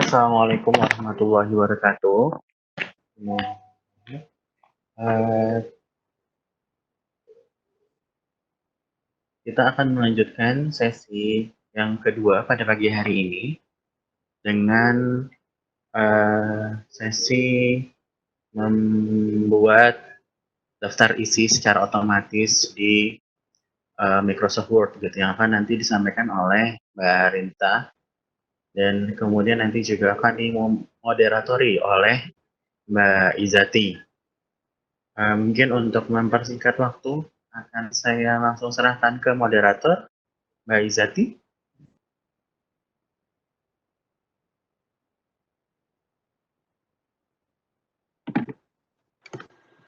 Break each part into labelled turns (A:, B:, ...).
A: Assalamualaikum warahmatullahi wabarakatuh. Nah, eh, kita akan melanjutkan sesi yang kedua pada pagi hari ini dengan sesi membuat daftar isi secara otomatis di Microsoft Word gitu yang akan nanti disampaikan oleh Mbak Rinta dan kemudian nanti juga akan dimoderatori oleh Mbak Izati. Mungkin untuk mempersingkat waktu akan saya langsung serahkan ke moderator Mbak Izati.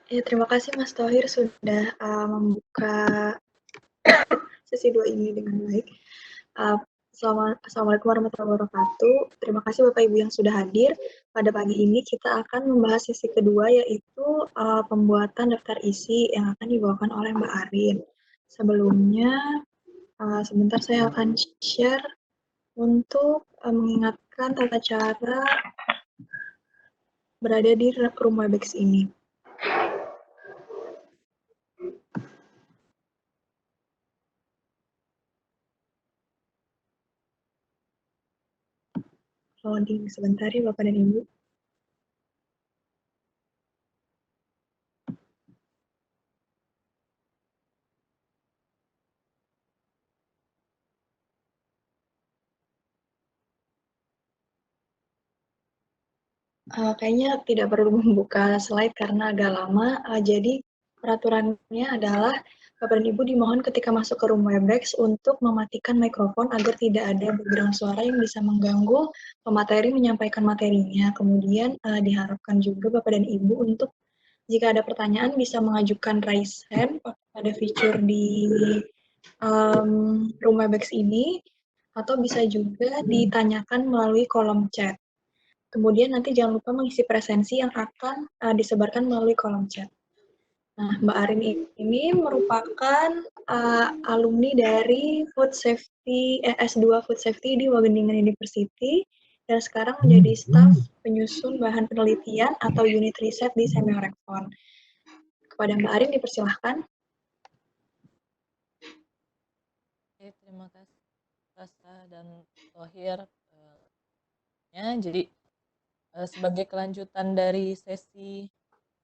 B: Ya, terima kasih Mas Thohir sudah membuka sesi 2 ini dengan baik. Assalamualaikum warahmatullahi wabarakatuh. Terima kasih Bapak Ibu yang sudah hadir. Pada pagi ini kita akan membahas sesi kedua, yaitu pembuatan daftar isi yang akan dibawakan oleh Mbak Arin. Sebelumnya, sebentar saya akan share untuk mengingatkan tata cara berada di room Webex ini. Loading sebentar ya Bapak dan Ibu. Kayaknya tidak perlu membuka slide karena agak lama. Jadi peraturannya adalah Bapak dan Ibu dimohon ketika masuk ke room Webex untuk mematikan mikrofon agar tidak ada background suara yang bisa mengganggu pemateri menyampaikan materinya. Kemudian diharapkan juga Bapak dan Ibu untuk jika ada pertanyaan bisa mengajukan raise hand pada fitur di room Webex ini atau bisa juga ditanyakan melalui kolom chat. Kemudian nanti jangan lupa mengisi presensi yang akan disebarkan melalui kolom chat. Nah, Mbak Arin ini merupakan alumni dari Food Safety S2 Food Safety di Wageningen University dan sekarang menjadi staf penyusun bahan penelitian atau unit riset di Semiorekon. Kepada Mbak Arin dipersilahkan.
C: Oke, terima kasih Rasa dan Thohir. Jadi sebagai kelanjutan dari sesi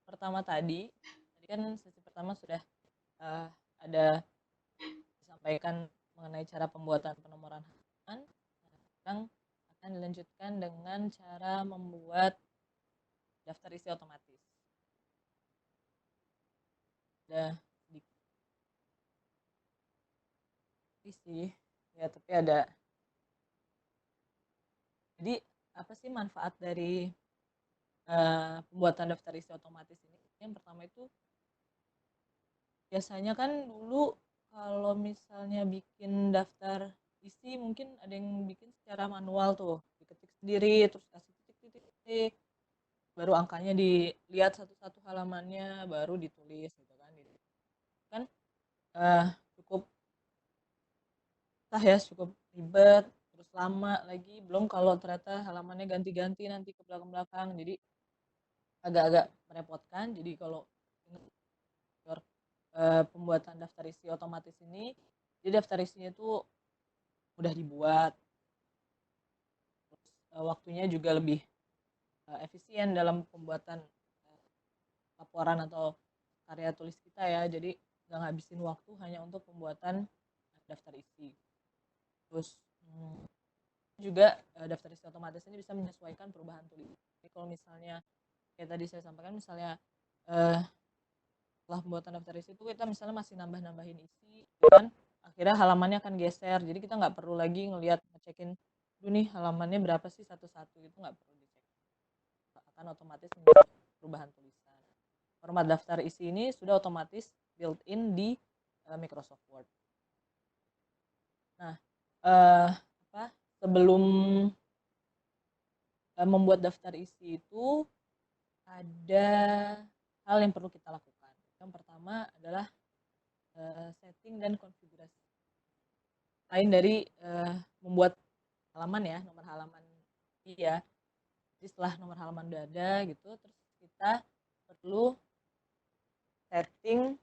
C: pertama tadi kan sesi pertama sudah ada disampaikan mengenai cara pembuatan penomoran halaman. Sekarang akan dilanjutkan dengan cara membuat daftar isi otomatis. Udah isi ya, tapi ada. Jadi apa sih manfaat dari pembuatan daftar isi otomatis ini? Yang pertama itu biasanya kan dulu kalau misalnya bikin daftar isi mungkin ada yang bikin secara manual tuh, diketik sendiri terus kasih titik-titik, baru angkanya dilihat satu-satu halamannya baru ditulis gitu kan cukup cukup ribet terus lama lagi, belum kalau ternyata halamannya ganti-ganti nanti ke belakang-belakang, jadi agak-agak merepotkan. Jadi kalau pembuatan daftar isi otomatis ini, jadi daftar isinya itu mudah dibuat, terus waktunya juga lebih efisien dalam pembuatan laporan atau karya tulis kita ya, jadi nggak ngabisin waktu hanya untuk pembuatan daftar isi. Terus juga daftar isi otomatis ini bisa menyesuaikan perubahan tulis. Jadi kalau misalnya kayak tadi saya sampaikan, misalnya setelah pembuatan daftar isi itu kita misalnya masih nambah-nambahin isi kan, akhirnya halamannya akan geser, jadi kita nggak perlu lagi ngecekin dulu nih halamannya berapa sih satu-satu, itu nggak perlu dicek, akan otomatis perubahan tulisan. Format daftar isi ini sudah otomatis built-in di Microsoft Word. Nah, sebelum membuat daftar isi itu ada hal yang perlu kita lakukan. Yang pertama adalah setting dan konfigurasi. Lain dari membuat halaman ya, nomor halaman ya, Jadi setelah nomor halaman udah ada gitu, terus kita perlu setting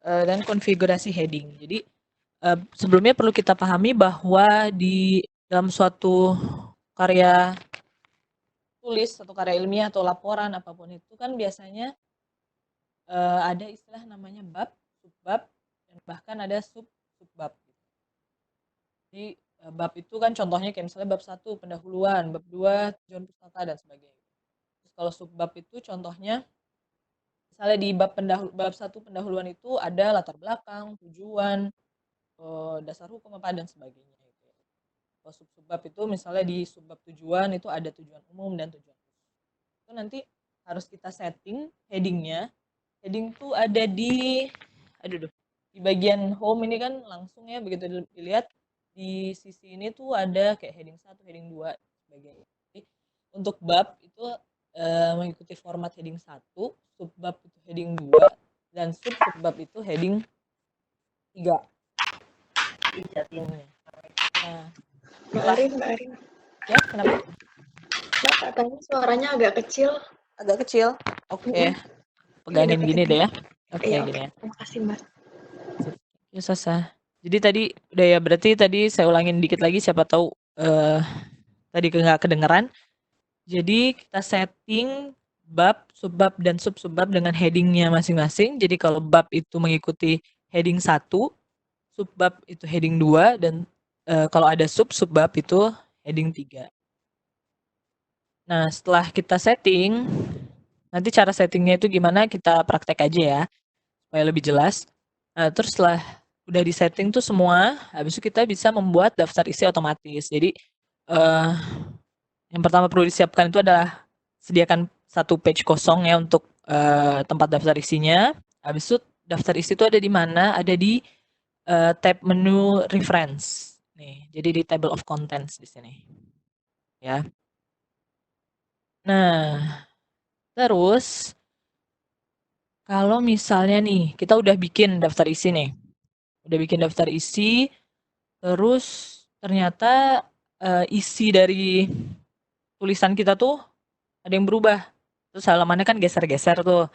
C: dan konfigurasi heading. Jadi sebelumnya perlu kita pahami bahwa di dalam suatu karya tulis atau karya ilmiah atau laporan apapun itu kan biasanya ada istilah namanya bab, subbab, dan bahkan ada subbab. Jadi bab itu kan contohnya kayak misalnya bab 1 pendahuluan, bab 2 tujuan pustaka dan sebagainya. Terus kalau subbab itu contohnya misalnya di bab 1 pendahuluan itu ada latar belakang, tujuan, dasar hukum apa dan sebagainya gitu ya. Kalau subbab itu misalnya di subbab tujuan itu ada tujuan umum dan tujuan khusus. Itu nanti harus kita setting headingnya. Heading tuh ada di di bagian home ini kan langsung ya, begitu dilihat di sisi ini tuh ada kayak heading 1, heading 2 sebagainya. Jadi untuk bab itu mengikuti format heading 1, subbab itu heading 2 dan subbab itu heading 3. Settingnya. Nah,
B: Mbak Arin.
C: ya kenapa?
B: Mbak, katanya suaranya agak kecil.
C: Agak kecil. Oke. Pegangin gini deh ya. Oke,
B: Iya,
C: gini ya.
B: Terima kasih, Mbak.
C: Ya, Sasa. Jadi tadi udah ya, berarti tadi saya ulangin dikit lagi siapa tahu tadi nggak kedengeran. Jadi kita setting bab, subbab, dan sub-subbab dengan headingnya masing-masing. Jadi kalau bab itu mengikuti heading 1, subbab itu heading 2, dan kalau ada subbab itu heading 3. Nah, setelah kita setting, nanti cara settingnya itu gimana kita praktek aja ya, supaya lebih jelas. Nah, terus setelah udah di setting tuh semua, habis itu kita bisa membuat daftar isi otomatis. Jadi yang pertama perlu disiapkan itu adalah sediakan satu page kosong ya untuk tempat daftar isinya. Habis itu daftar isi itu ada di mana? Ada di tab menu reference. Nih, jadi di table of contents di sini. Ya. Nah, terus kalau misalnya nih kita udah bikin daftar isi nih. Udah bikin daftar isi, terus ternyata isi dari tulisan kita tuh ada yang berubah. Terus halamannya kan geser-geser tuh.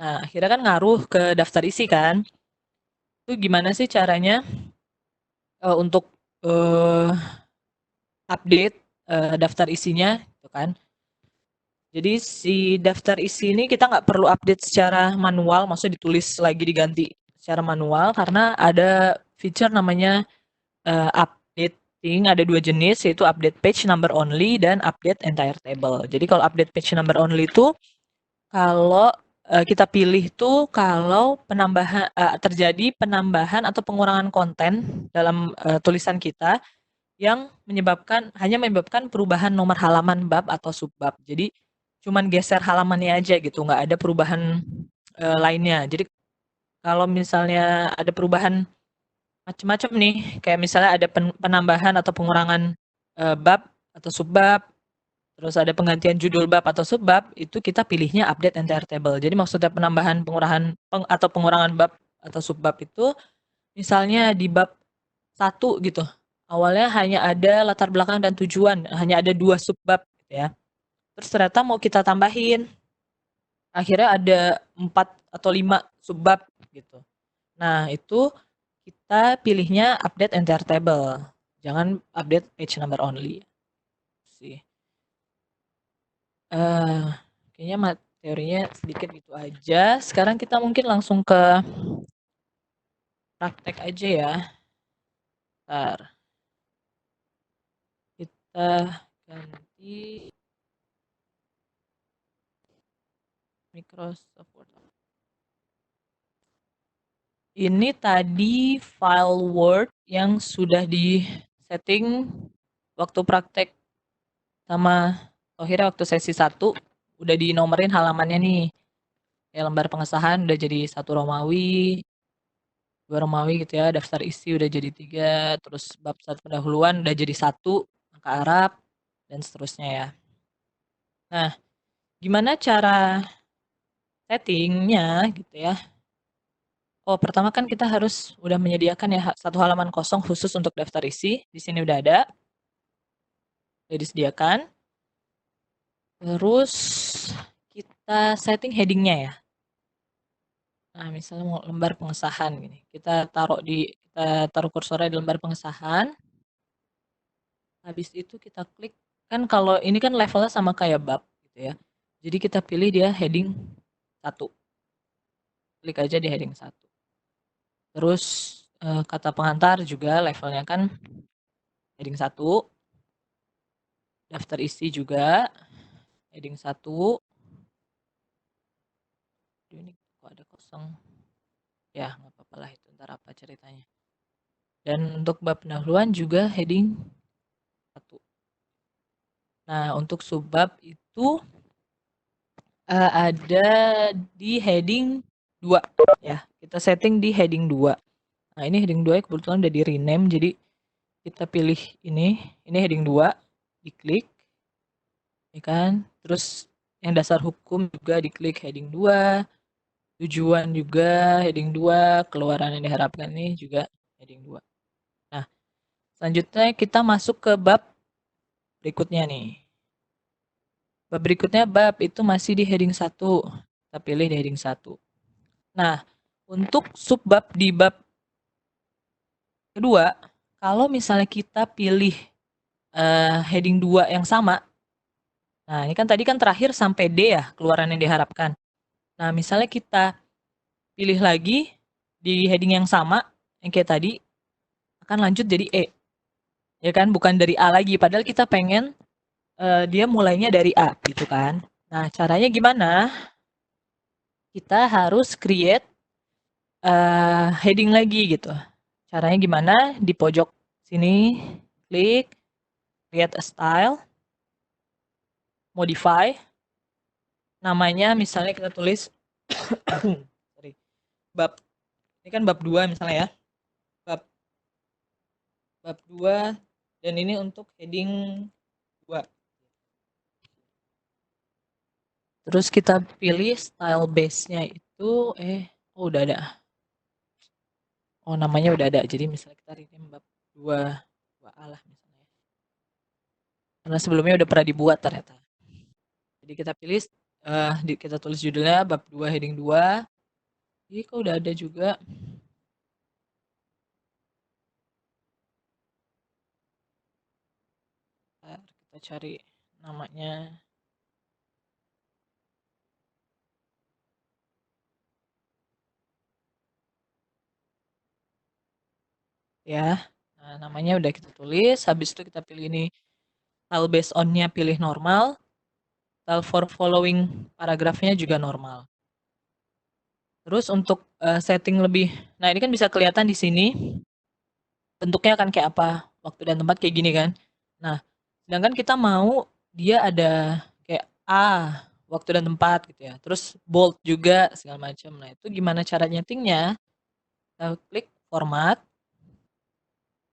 C: Nah, akhirnya kan ngaruh ke daftar isi kan. Itu gimana sih caranya untuk update daftar isinya gitu kan. Jadi si daftar isi ini kita nggak perlu update secara manual, maksudnya ditulis lagi diganti secara manual karena ada feature namanya updating, ada 2 jenis yaitu update page number only dan update entire table. Jadi kalau update page number only itu kalau kita pilih tuh kalau terjadi penambahan atau pengurangan konten dalam tulisan kita yang hanya menyebabkan perubahan nomor halaman bab atau subbab. Jadi cuman geser halamannya aja gitu, nggak ada perubahan lainnya. Jadi kalau misalnya ada perubahan macam-macam nih, kayak misalnya ada penambahan atau pengurangan bab atau subbab, terus ada penggantian judul bab atau subbab, itu kita pilihnya update entire table. Jadi maksudnya penambahan, atau pengurangan bab atau subbab itu misalnya di bab 1 gitu. Awalnya hanya ada latar belakang dan tujuan, hanya ada 2 subbab gitu ya. Terus ternyata mau kita tambahin, akhirnya ada 4 atau 5 subbab gitu. Nah, itu kita pilihnya update entire table, jangan update page number only sih. Kayaknya teorinya sedikit gitu aja. Sekarang kita mungkin langsung ke praktek aja ya. Bentar. Kita ganti Microsoft Word. Ini tadi file Word yang sudah di setting waktu praktek sama Tohira waktu sesi 1, udah dinomerin halamannya nih. Ya, lembar pengesahan udah jadi 1 Romawi, 2 Romawi gitu ya, daftar isi udah jadi 3, terus bab 1 pendahuluan udah jadi 1, angka Arab, dan seterusnya ya. Nah, gimana cara settingnya gitu ya. Oh, pertama kan kita harus udah menyediakan ya 1 halaman kosong khusus untuk daftar isi. Di sini udah ada. Udah disediakan. Terus kita setting headingnya ya. Nah, misalnya mau lembar pengesahan gini, kita taruh kursornya di lembar pengesahan. Habis itu kita klik, kan kalau ini kan levelnya sama kayak bab gitu ya. Jadi kita pilih dia heading 1. Klik aja di heading 1. Terus kata pengantar juga levelnya kan heading 1. Daftar isi juga heading 1. Ini kok ada kosong. Ya, nggak apa-apa lah itu, ntar apa ceritanya. Dan untuk bab pendahuluan juga heading 1. Nah, untuk subbab itu ada di heading 2 ya. Kita setting di heading 2. Nah, ini heading 2 kebetulan udah di rename, jadi kita pilih ini heading 2, diklik. Ya kan? Terus yang dasar hukum juga diklik heading 2. Tujuan juga heading 2, keluaran yang diharapkan ini juga heading 2. Nah, selanjutnya kita masuk ke bab berikutnya nih. Bab berikutnya bab itu masih di heading 1. Kita pilih di heading 1. Nah, untuk subbab di bab kedua, kalau misalnya kita pilih heading 2 yang sama. Nah, ini kan tadi kan terakhir sampai D ya, keluaran yang diharapkan. Nah, misalnya kita pilih lagi di heading yang sama, yang kayak tadi, akan lanjut jadi E. Ya kan, bukan dari A lagi, padahal kita pengen dia mulainya dari A gitu kan. Nah, caranya gimana? Kita harus create heading lagi gitu. Caranya gimana? Di pojok sini, klik, create a style, modify. Namanya misalnya kita tulis sorry, bab, ini kan bab 2 misalnya ya. Bab 2, dan ini untuk heading 2. Terus kita pilih style base-nya itu, oh udah ada. Oh, namanya udah ada. Jadi misalnya kita rename bab 2A lah misalnya. Karena sebelumnya udah pernah dibuat ternyata. Jadi kita pilih, kita tulis judulnya bab 2 heading 2. Ini kok udah ada juga. Kita cari namanya. Ya, nah, namanya udah kita tulis. Habis itu kita pilih ini style based on-nya pilih normal. Style for following paragrafnya juga normal. Terus untuk setting lebih, nah ini kan bisa kelihatan di sini bentuknya akan kayak apa, waktu dan tempat kayak gini kan. Nah, sedangkan kita mau dia ada kayak A, waktu dan tempat gitu ya. Terus bold juga segala macam. Nah, itu gimana cara nyetingnya? Kita klik format.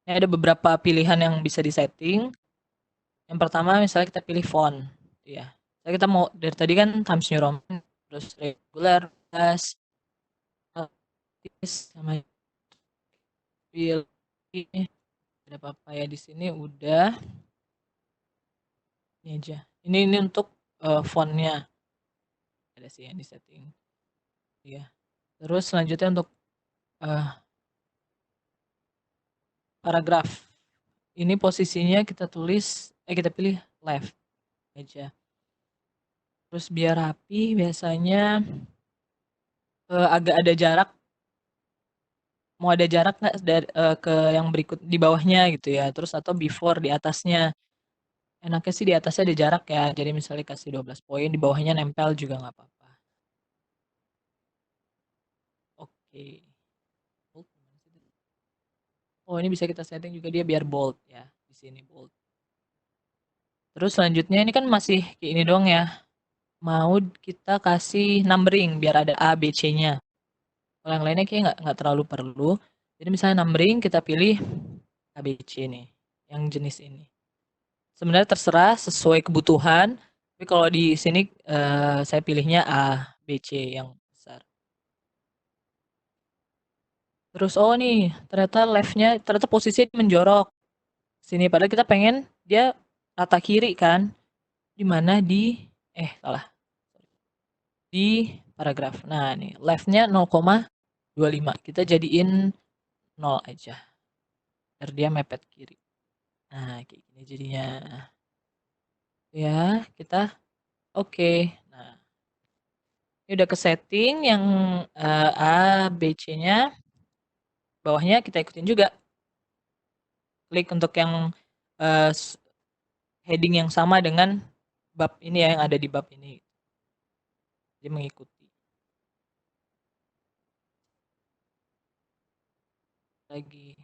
C: Ini ada beberapa pilihan yang bisa disetting. Yang pertama misalnya kita pilih font, ya. Kita mau dari tadi kan Times New Roman, terus regular, sama pilih ada apa ya di sini udah ini aja. Ini untuk fontnya ada sih yang di setting. Ya. Terus selanjutnya untuk paragraf. Ini posisinya kita tulis, kita pilih left aja. Terus biar rapi biasanya agak ada jarak. Mau ada jarak nggak ke yang berikut di bawahnya gitu ya. Terus atau before di atasnya. Enaknya sih di atasnya ada jarak ya. Jadi misalnya kasih 12 poin, di bawahnya nempel juga nggak apa-apa. Oke. Oh, ini bisa kita setting juga dia biar bold ya. Di sini bold. Terus selanjutnya ini kan masih kayak ini doang ya. Mau kita kasih numbering biar ada A, B, C-nya. Kalau yang lainnya kayak nggak terlalu perlu. Jadi misalnya numbering kita pilih A, B, C nih. Yang jenis ini. Sebenarnya terserah sesuai kebutuhan. Tapi kalau di sini saya pilihnya A, B, C yang besar. Terus oh nih, ternyata left-nya ternyata posisinya menjorok. Sini padahal kita pengen dia rata kiri kan. Di mana di salah. Di paragraf. Nah, nih left-nya 0,25. Kita jadiin 0 aja. Biar dia mepet kiri. Nah, kayak gini jadinya. Ya, kita oke. Nah, ini udah ke setting yang A, B, C-nya. Bawahnya kita ikutin juga. Klik untuk yang heading yang sama dengan bab ini ya, yang ada di bab ini. Dia mengikuti. Lagi.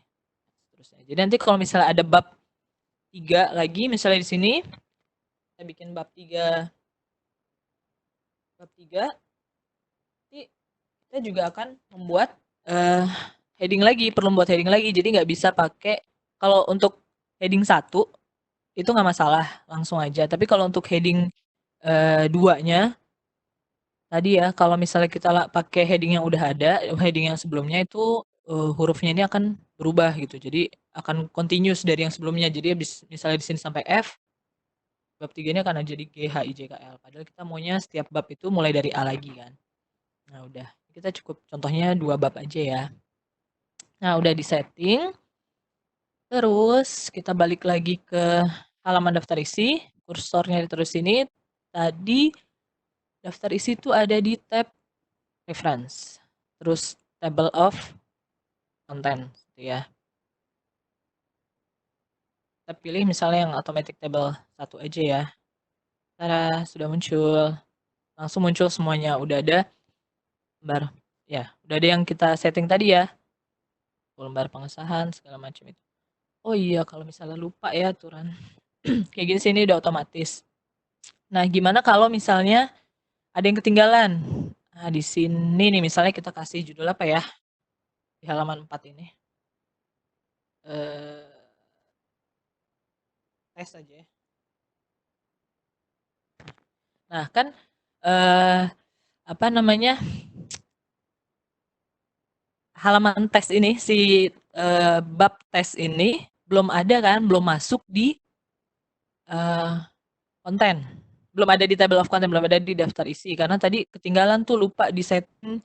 C: Seterusnya. Jadi nanti kalau misalnya ada bab 3 lagi, misalnya di sini, kita bikin bab 3. Bab 3, nanti kita juga akan membuat heading lagi, perlu membuat heading lagi. Jadi nggak bisa pakai, kalau untuk heading 1, itu nggak masalah, langsung aja. Tapi kalau untuk heading 2-nya, tadi ya, kalau misalnya kita pakai heading yang udah ada, heading yang sebelumnya itu hurufnya ini akan berubah gitu. Jadi akan continuous dari yang sebelumnya. Jadi misalnya di sini sampai F, bab 3 ini akan jadi G, H, I, J, K, L. Padahal kita maunya setiap bab itu mulai dari A lagi kan. Nah udah, kita cukup contohnya 2 bab aja ya. Nah udah di setting. Terus kita balik lagi ke halaman daftar isi. Kursornya ditaruh sini. Tadi daftar isi itu ada di tab reference. Terus table of content gitu ya. Kita pilih misalnya yang automatic table 1 aja ya. Tara, sudah muncul. Langsung muncul semuanya. Udah ada lembar. Ya, udah ada yang kita setting tadi ya. Lembar pengesahan segala macam itu. Oh iya, kalau misalnya lupa ya aturan. Kayak gini sini udah otomatis. Nah, gimana kalau misalnya ada yang ketinggalan? Nah, di sini nih misalnya kita kasih judul apa ya? Di halaman 4 ini. Tes aja ya. Nah, kan apa namanya? Halaman tes ini, si bab tes ini belum ada kan, belum masuk di konten. Belum ada di table of content, belum ada di daftar isi. Karena tadi ketinggalan tuh, lupa di setting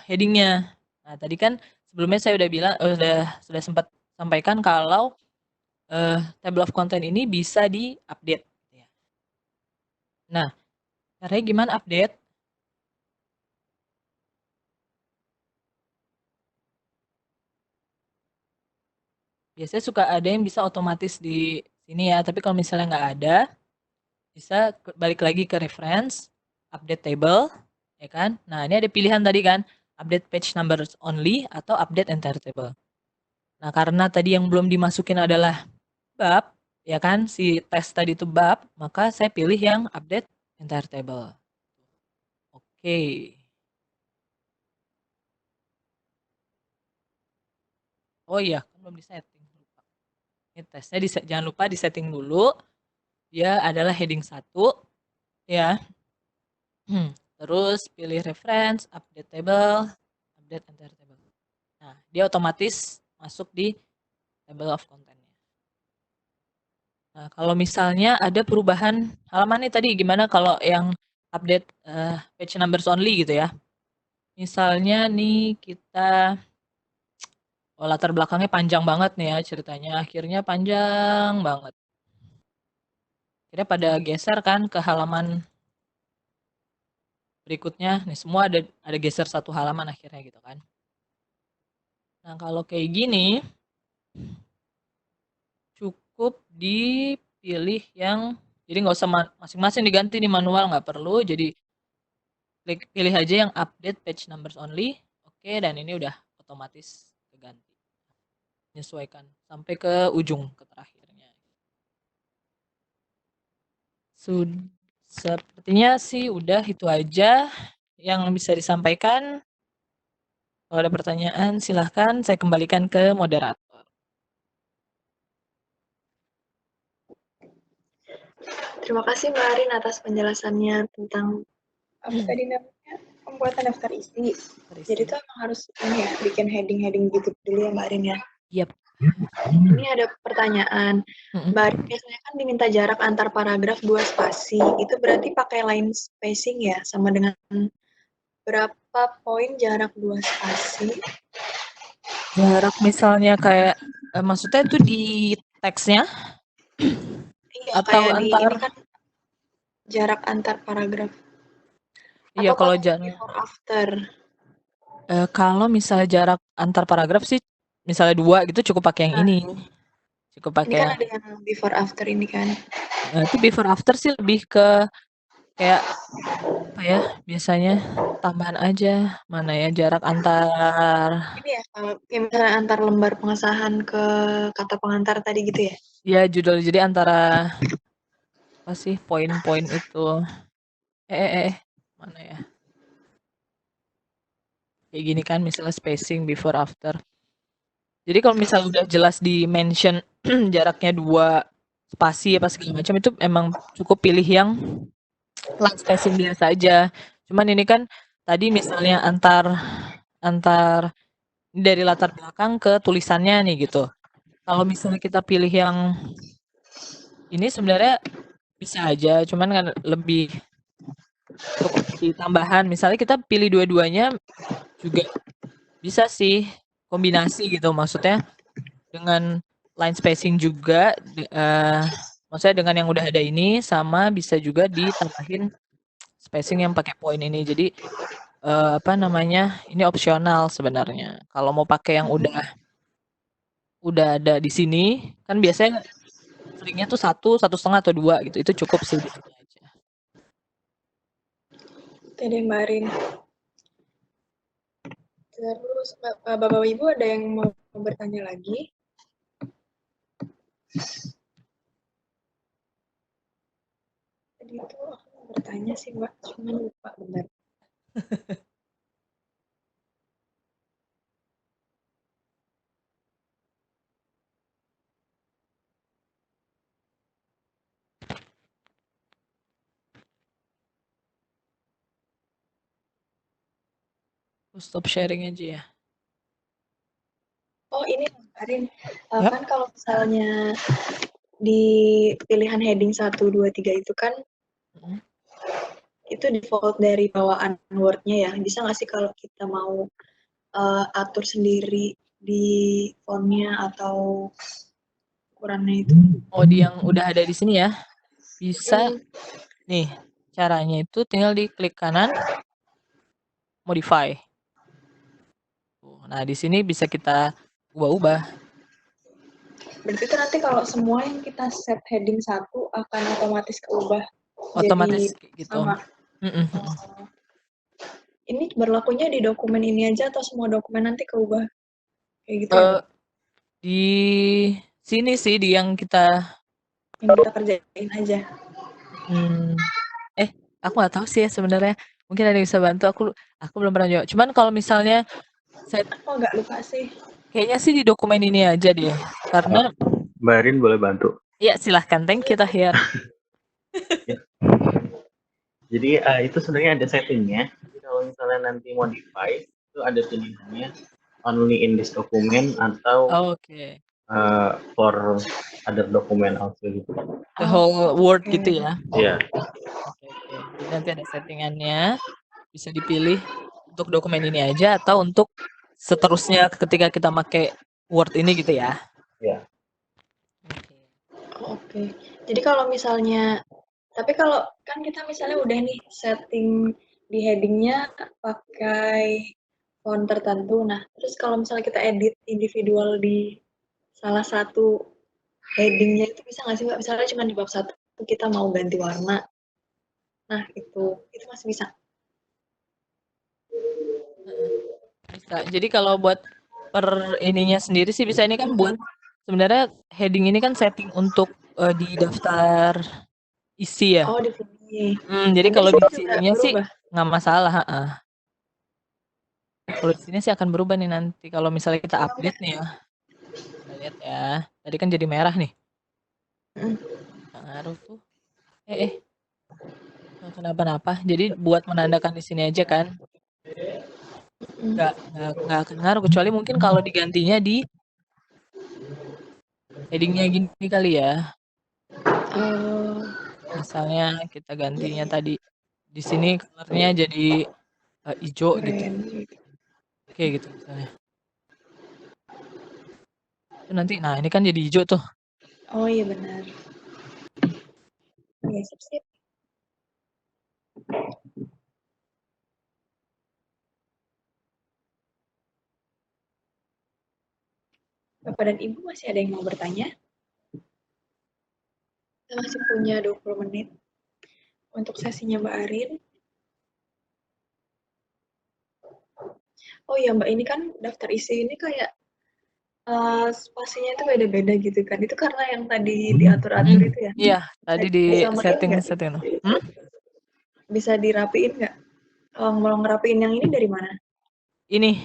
C: headingnya. Nah, tadi kan sebelumnya saya udah bilang, sudah sempat sampaikan kalau table of content ini bisa di-update. Nah, caranya gimana update? Biasanya suka ada yang bisa otomatis di sini ya, tapi kalau misalnya nggak ada, bisa balik lagi ke reference, update table, ya kan? Nah, ini ada pilihan tadi kan, update page numbers only atau update entire table. Nah, karena tadi yang belum dimasukin adalah bab, ya kan, si tes tadi itu bab, maka saya pilih yang update entire table. Oke. Oh iya, kan belum disetting. Ini tesnya jangan lupa disetting dulu. Dia adalah heading 1, ya. Terus pilih reference, update table, update entire table. Nah, dia otomatis masuk di table of content-nya. Nah, kalau misalnya ada perubahan halaman nih tadi, gimana kalau yang update page numbers only gitu ya. Misalnya nih kita, latar belakangnya panjang banget nih ya ceritanya, akhirnya panjang banget. Akhirnya pada geser kan ke halaman berikutnya, nih semua ada geser satu halaman akhirnya gitu kan. Nah, kalau kayak gini, cukup dipilih yang, jadi nggak usah masing-masing diganti di manual, nggak perlu, jadi pilih aja yang update page numbers only, oke, dan ini udah otomatis keganti. Menyesuaikan sampai ke ujung, ke terakhirnya. Sepertinya sih udah itu aja yang bisa disampaikan. Kalau ada pertanyaan silahkan saya kembalikan ke moderator.
B: Terima kasih Mbak Arin atas penjelasannya tentang apa tadi namanya, pembuatan daftar isi. Jadi itu emang harus ini ya, bikin heading-heading gitu dulu ya Mbak Arin ya.
C: Yep.
B: Ini ada pertanyaan.
C: Mm-mm.
B: Mbak Arin biasanya kan diminta jarak antar paragraf 2 spasi. Itu berarti pakai line spacing ya? Sama dengan berapa poin jarak 2 spasi?
C: Jarak misalnya kayak maksudnya itu di teksnya
B: Iya,
C: atau
B: kayak di
C: antar?
B: ini kan jarak antar paragraf.
C: Iya,
B: Atau
C: kalau
B: pakai
C: jarak
B: before after?
C: kalau misalnya jarak antar paragraf sih misalnya 2 gitu cukup pakai yang
B: Nah,
C: ini. Cukup
B: ini
C: pakai
B: kan
C: yang
B: ada yang before after ini kan.
C: itu before after sih lebih ke kayak apa ya? Biasanya tambahan aja. Mana ya jarak antar
B: Ini ya, kalau kayak misalnya antar lembar pengesahan ke kata pengantar tadi gitu ya?
C: ya judul jadi antara apa sih poin-poin itu. Mana ya? Kayak gini kan misalnya spacing before after. Jadi kalau misalnya udah jelas di mention jaraknya 2 spasi apa segala macam itu emang cukup pilih yang line spacing biasa aja. Cuman ini kan tadi misalnya antar antar dari latar belakang ke tulisannya nih gitu. Kalau misalnya kita pilih yang ini sebenarnya bisa aja, cuman kan lebih untuk opsi tambahan. Misalnya kita pilih dua-duanya juga bisa sih kombinasi gitu. Maksudnya dengan line spacing juga, maksudnya dengan yang udah ada ini sama bisa juga ditambahin spacing yang pakai poin ini. Jadi apa namanya? Ini opsional sebenarnya. Kalau mau pakai yang udah ada di sini, kan biasanya seringnya tuh 1, 1,5 atau 2 gitu. Itu cukup sih di sini aja.
B: Oke deh, Mbak Arin. Terus, Bapak Ibu ada yang mau bertanya lagi? Tadi itu aku mau bertanya sih, Mbak. Cuma lupa, benar.
C: Stop sharing aja ya.
B: Oh, ini Mbak Arin.
C: Yap.
B: Kan kalau misalnya di pilihan heading 1, 2, 3 itu kan itu default dari bawaan Word-nya ya. Bisa nggak sih kalau kita mau atur sendiri di font-nya atau ukurannya itu?
C: Oh, di yang udah ada di sini ya. Bisa. Nih, caranya itu tinggal diklik kanan, modify. Nah, di sini bisa kita ubah-ubah.
B: Berarti itu nanti kalau semua yang kita set heading 1 akan otomatis keubah
C: Otomatis
B: jadi
C: gitu.
B: sama. Ini berlakunya di dokumen ini aja atau semua dokumen nanti keubah kayak gitu ya?
C: Di sini sih di yang kita
B: Kerjain aja.
C: Aku nggak tahu sih ya sebenarnya. Mungkin ada yang bisa bantu. Aku belum pernah nyoba. Cuman kalau misalnya saya
B: Aku agak lupa sih.
C: kayaknya sih di dokumen ini aja deh. Karena
A: Mbak Arin boleh bantu.
C: ya silahkan. Thank you Tahir.
A: Ya. Jadi itu sebenarnya ada settingnya. Jadi kalau misalnya nanti modify itu ada pilihannya only in this document atau
C: Oke.
A: for other document also gitu.
C: The whole word gitu ya.
A: Iya.
C: Oke. Jadi nanti ada settingannya. Bisa dipilih untuk dokumen ini aja atau untuk seterusnya ketika kita pakai Word ini gitu ya.
A: Iya.
B: Oke. Jadi kalau misalnya, tapi kalau kan kita misalnya udah nih setting di headingnya pakai font tertentu. Nah, terus kalau misalnya kita edit individual di salah satu headingnya itu bisa nggak sih Mbak? Misalnya cuma di bab 1 kita mau ganti warna. Nah, itu masih bisa.
C: Bisa. Jadi kalau buat per ininya sendiri sih bisa. Ini kan buat sebenarnya heading ini kan setting untuk di daftar isi ya.
B: Oh, di sini.
C: Jadi
B: Nanti
C: kalau di
B: juga
C: sininya sih
B: berubah.
C: nggak masalah. Kalau di sini sih akan berubah nih nanti kalau misalnya kita update nih ya. Kita lihat ya. Tadi kan jadi merah nih. Nggak ngaruh tuh. Nggak kenapa-napa. Jadi buat menandakan di sini aja kan. Nggak akan ngaruh kecuali mungkin kalau digantinya di Headingnya gini kali ya.
B: Oh,
C: Misalnya kita gantinya tadi di sini colornya jadi hijau gitu.
B: keren.
C: Oke gitu misalnya. Itu nanti, nah ini kan jadi hijau tuh.
B: Oh iya benar. Oke, sip. Bapak dan Ibu masih ada yang mau bertanya? Kita masih punya 20 menit untuk sesinya Mbak Arin. Oh iya Mbak, ini kan daftar isi ini kayak spasinya itu beda-beda gitu kan. Itu karena yang tadi diatur-atur itu ya?
C: Iya, tadi di
B: Disamain nggak?
C: setting.
B: Bisa dirapiin nggak? Mau ngerapiin yang ini dari mana?
C: Ini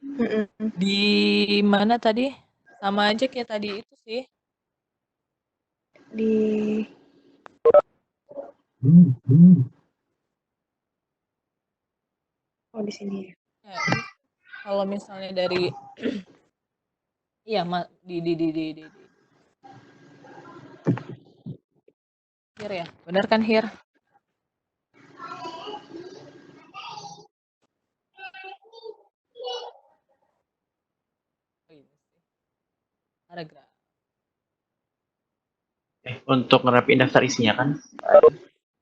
B: Mm-mm.
C: di mana tadi? Sama aja kayak tadi itu sih.
B: Di oh di sini ya.
C: Ya, ini kalau misalnya dari iya, di here ya. Benar kan here? Oh, ini sih. Paragraf.
A: Untuk ngerapiin daftar isinya kan?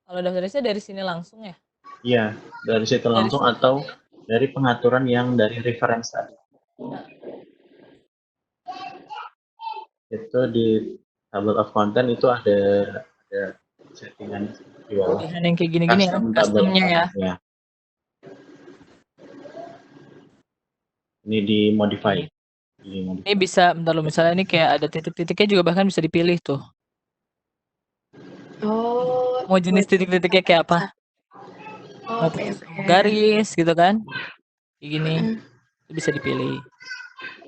C: Kalau daftar isinya dari sini langsung ya?
A: Iya, dari situ
C: Dari
A: langsung
C: sini
A: atau
C: aja ya?
A: dari pengaturan yang dari reference tadi.
C: Nah,
A: Itu di table of content itu ada settingan di bawah.
C: pilihan yang kayak gini-gini ya,
A: Custom table of
C: customnya ya.
A: content, ya. Ini di modify.
C: Ini bisa, bentar lo, misalnya ini kayak ada titik-titiknya juga bahkan bisa dipilih tuh.
B: Oh,
C: Mau jenis titik-titiknya kayak apa? Mau
B: oke.
C: garis gitu kan? Kayak gini,
B: Mm.
C: itu bisa dipilih.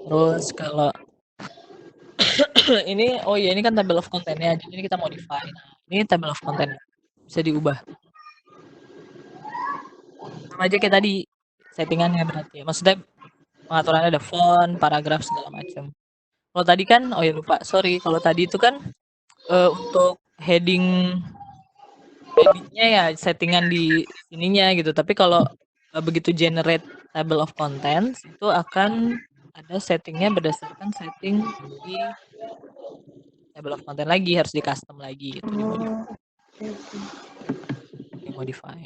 C: Terus kalau ini, oh iya ini kan table of content-nya, jadi ini kita modify. Nah, ini table of content bisa diubah. Sama aja kayak tadi settingannya berarti. Maksudnya pengaturannya ada font, paragraf segala macam. Kalau tadi kan, oh ya lupa, sorry. Kalau tadi itu kan untuk headingnya ya settingan di sininya gitu. Tapi kalau begitu generate table of contents itu akan ada settingnya berdasarkan setting di table of content lagi, harus di custom lagi gitu, dimodify.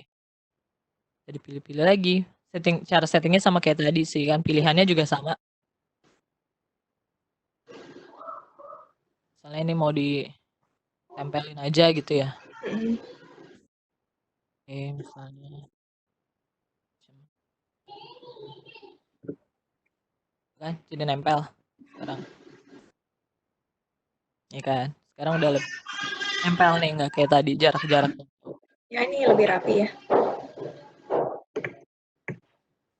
C: Jadi pilih-pilih lagi. Cara settingnya sama kayak tadi sih kan, pilihannya juga sama. Misalnya ini mau ditempelin aja gitu ya. Oke, misalnya kan jadi nempel sekarang. Ya kan? Sekarang udah lebih nempel nih, nggak kayak tadi jarak-jarak.
B: Ya ini lebih rapi ya.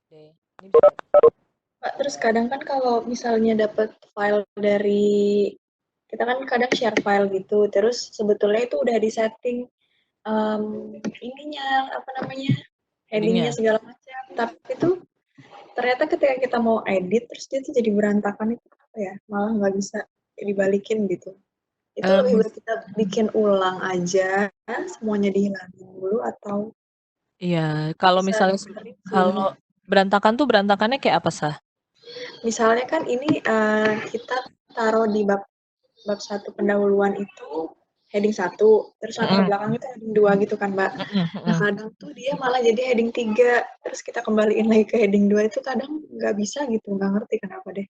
C: Oke, ini bisa.
B: Pak, terus kadang kan kalau misalnya dapat file dari kita kan kadang share file gitu, terus sebetulnya itu udah disetting ininya apa namanya headingnya segala macam, tapi itu ternyata ketika kita mau edit terus dia tuh jadi berantakan itu apa ya, malah nggak bisa dibalikin gitu. Itu lebih baik kita bikin ulang aja, semuanya dihilangin dulu atau
C: Iya, kalau misalnya kalau berantakan tuh berantakannya kayak apa sah?
B: Misalnya kan ini kita taruh di bab 1 pendahuluan itu heading 1, terus latar belakang itu heading 2 gitu kan, Mbak. Nah, kadang tuh dia malah jadi heading 3, terus kita kembaliin lagi ke heading 2 itu kadang nggak bisa gitu, nggak ngerti kenapa deh.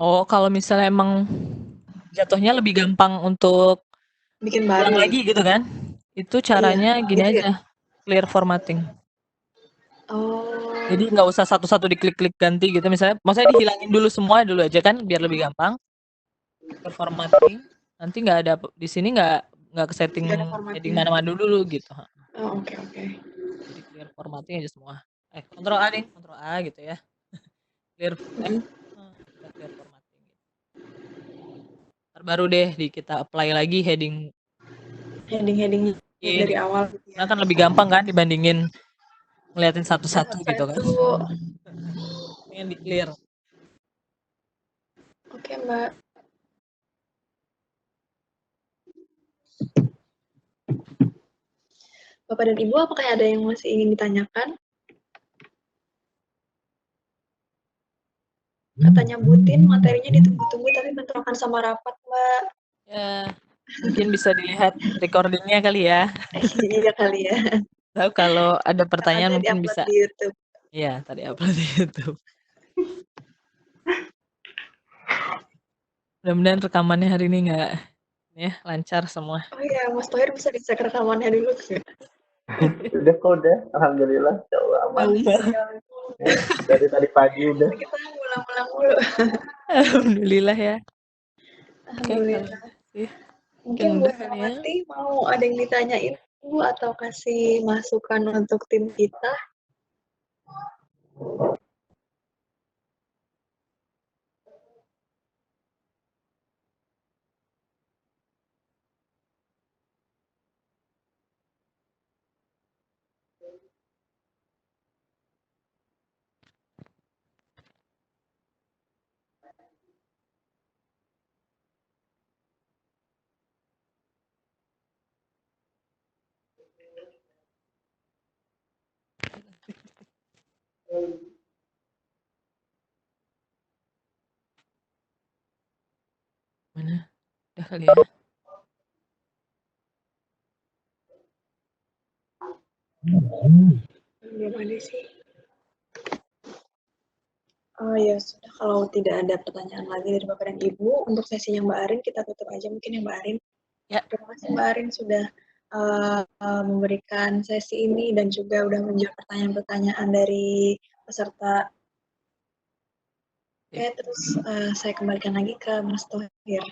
C: Oh, kalau misalnya emang jatuhnya lebih gampang untuk
B: Bikin
C: ulang
B: baru
C: lagi gitu kan? Itu caranya gini
B: gitu
C: aja, clear formatting.
B: Oh.
C: Jadi nggak usah satu-satu diklik-klik ganti gitu misalnya. Maksudnya dihilangin dulu semua dulu aja kan, biar lebih gampang. Clear formatting. Nanti nggak ada di sini nggak ke setting heading mana-mana dulu gitu.
B: Oh, oke.
C: Jadi clear formatting aja semua. Ctrl A deh, Ctrl A gitu ya. Clear clear formatting. Terbaru deh kita apply lagi heading
B: dari awal gitu ya.
C: Nah kan lebih gampang kan dibandingin ngeliatin satu-satu gitu kan. Pengen di clear.
B: Oke, Mbak. Bapak dan Ibu, apakah ada yang masih ingin ditanyakan? Katanya Butin, materinya ditunggu-tunggu tapi bentrokan sama rapat, Mbak.
C: Ya, mungkin bisa dilihat recordingnya kali ya.
B: Iya kali ya.
C: Tahu kalau ada pertanyaan
B: Karena
C: mungkin
B: di-upload
C: bisa.
B: di YouTube.
C: Iya, tadi upload di YouTube. Mudah-mudahan rekamannya hari ini nggak ya lancar semua.
B: Oh iya, Mas Tohir bisa dicek rekamannya dulu nggak?
A: Udah, alhamdulillah, insya Allah aman. Ya, dari tadi pagi udah.
B: Kita ngulang-ulang mulu.
C: Alhamdulillah ya. Oke,
B: Alhamdulillah.
C: mungkin
B: Mungkin Bu
C: udah kali ya.
B: Herawati mau ada yang ditanyain Bu atau kasih masukan untuk tim kita?
C: Mana? Udah kali ya.
B: Belum ada sih. Oh ya sudah, kalau tidak ada pertanyaan lagi dari Bapak dan Ibu, untuk sesinya Mbak Arin kita tutup aja mungkin ya Mbak Arin.
C: Ya.
B: Terima kasih Mbak Arin sudah memberikan sesi ini dan juga udah menjawab pertanyaan-pertanyaan dari peserta. Oke, terus saya kembalikan lagi ke Mas Tohir.